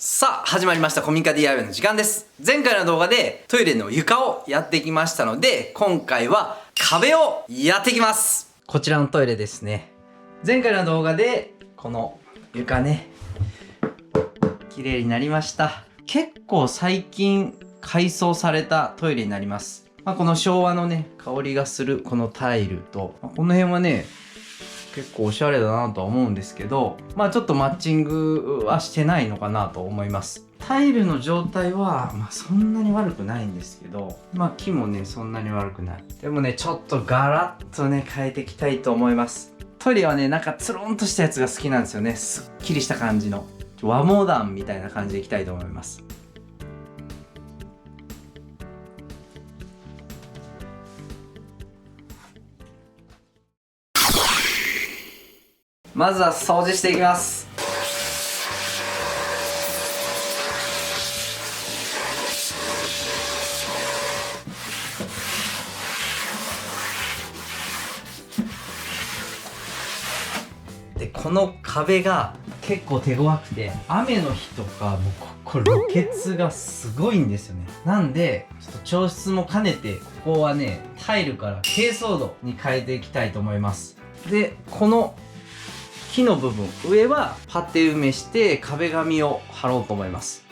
さあ始まりました古民家 DIY の時間です。前回の動画でトイレの床をやってきましたので、今回は壁をやっていきます。こちらのトイレですね。前回の動画でこの床ね綺麗になりました。結構最近改装されたトイレになります。この昭和のね香りがするこのタイルと、この辺はね結構おしゃれだなとは思うんですけど、ちょっとマッチングはしてないのかなと思います。タイルの状態は、そんなに悪くないんですけど、木もねそんなに悪くない。でもねちょっとガラッとね変えていきたいと思います。トイレはねなんかつるんとしたやつが好きなんですよね。すっきりした感じの和モダンみたいな感じでいきたいと思います。まずは掃除していきます。でこの壁が結構手強くて、雨の日とかもうこれ露血がすごいんですよね。なんでちょっと調湿も兼ねて、ここはねタイルから珪藻土に変えていきたいと思います。でこの木の部分、上はパテ埋めして壁紙を貼ろうと思います。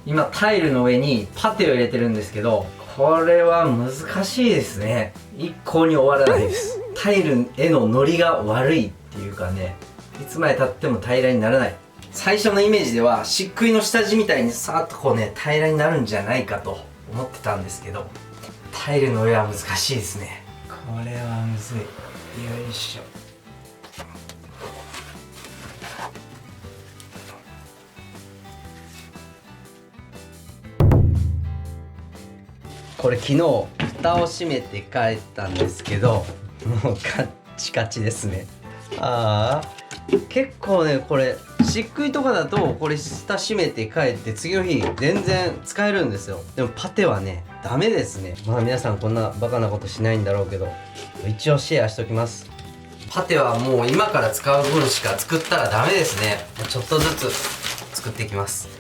今タイルの上にパテを入れてるんですけど、これは難しいですね。一向に終わらないです。タイルへのノリが悪いっていうかね、いつまでたっても平らにならない。最初のイメージでは漆喰の下地みたいにさーっとこうね平らになるんじゃないかと思ってたんですけど、タイルの上は難しいですね。これはむずい。よいしょ。これ昨日蓋を閉めて帰ったんですけど、もうカッチカチですね。結構ねこれ漆喰とかだとこれ蓋閉めて帰って次の日全然使えるんですよ。でもパテはねダメですね。皆さんこんなバカなことしないんだろうけど、一応シェアしときます。パテはもう今から使う分しか作ったらダメですね。ちょっとずつ作っていきます。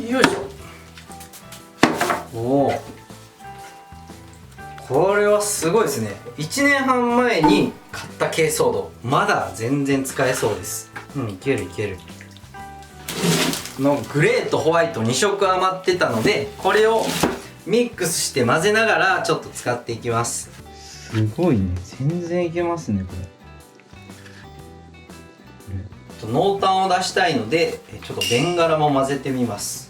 よいしょ。おお、これはすごいですね。1年半前に買った珪藻土、まだ全然使えそうです。いけるいける。のグレーとホワイト2色余ってたので、これをミックスして混ぜながらちょっと使っていきます。すごいね、全然いけますねこれ。濃淡を出したいのでちょっとベンガラも混ぜてみます。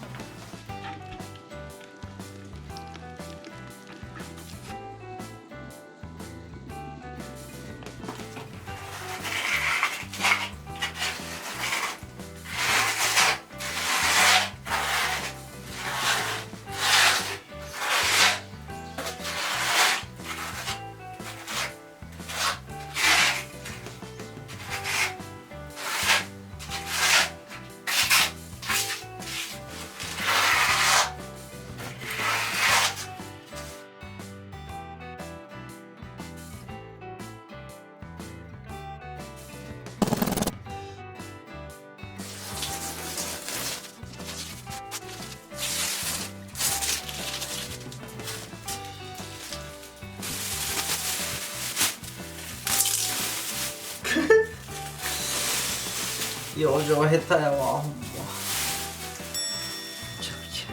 養生下手やわほんま。めちゃくちゃ。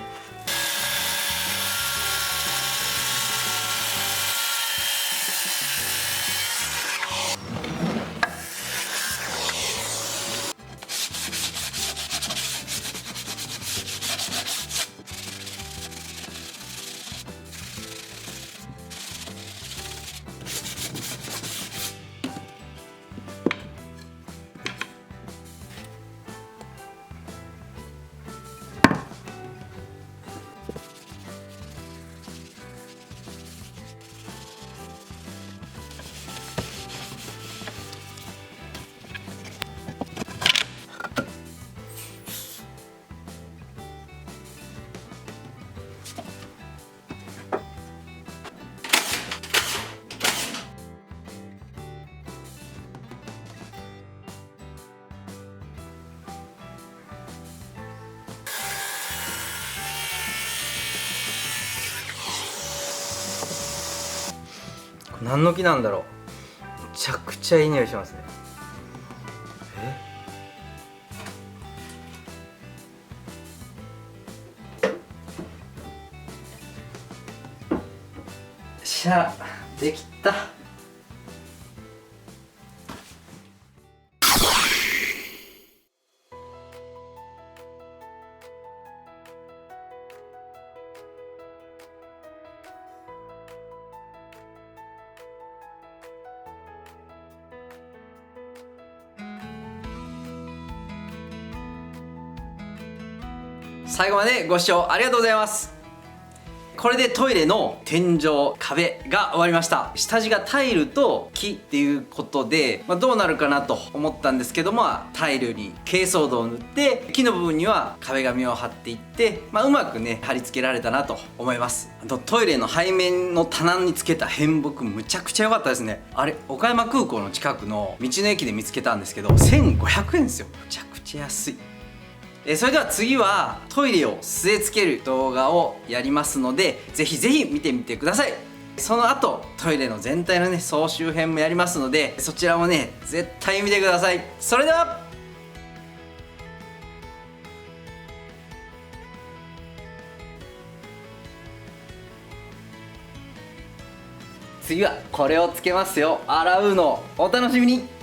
何の木なんだろう。めちゃくちゃいい匂いしますね。しゃあ、できた。最後までご視聴ありがとうございます。これでトイレの天井壁が終わりました。下地がタイルと木っていうことで、どうなるかなと思ったんですけども、タイルに珪藻土を塗って木の部分には壁紙を貼っていって、うまくね貼り付けられたなと思います。トイレの背面の棚につけた変木むちゃくちゃ良かったですね。あれ岡山空港の近くの道の駅で見つけたんですけど1500円ですよ。むちゃくちゃ安い。それでは次はトイレを据え付ける動画をやりますので、ぜひぜひ見てみてください。その後トイレの全体のね総集編もやりますので、そちらもね絶対見てください。それでは次はこれをつけますよ。洗うのお楽しみに。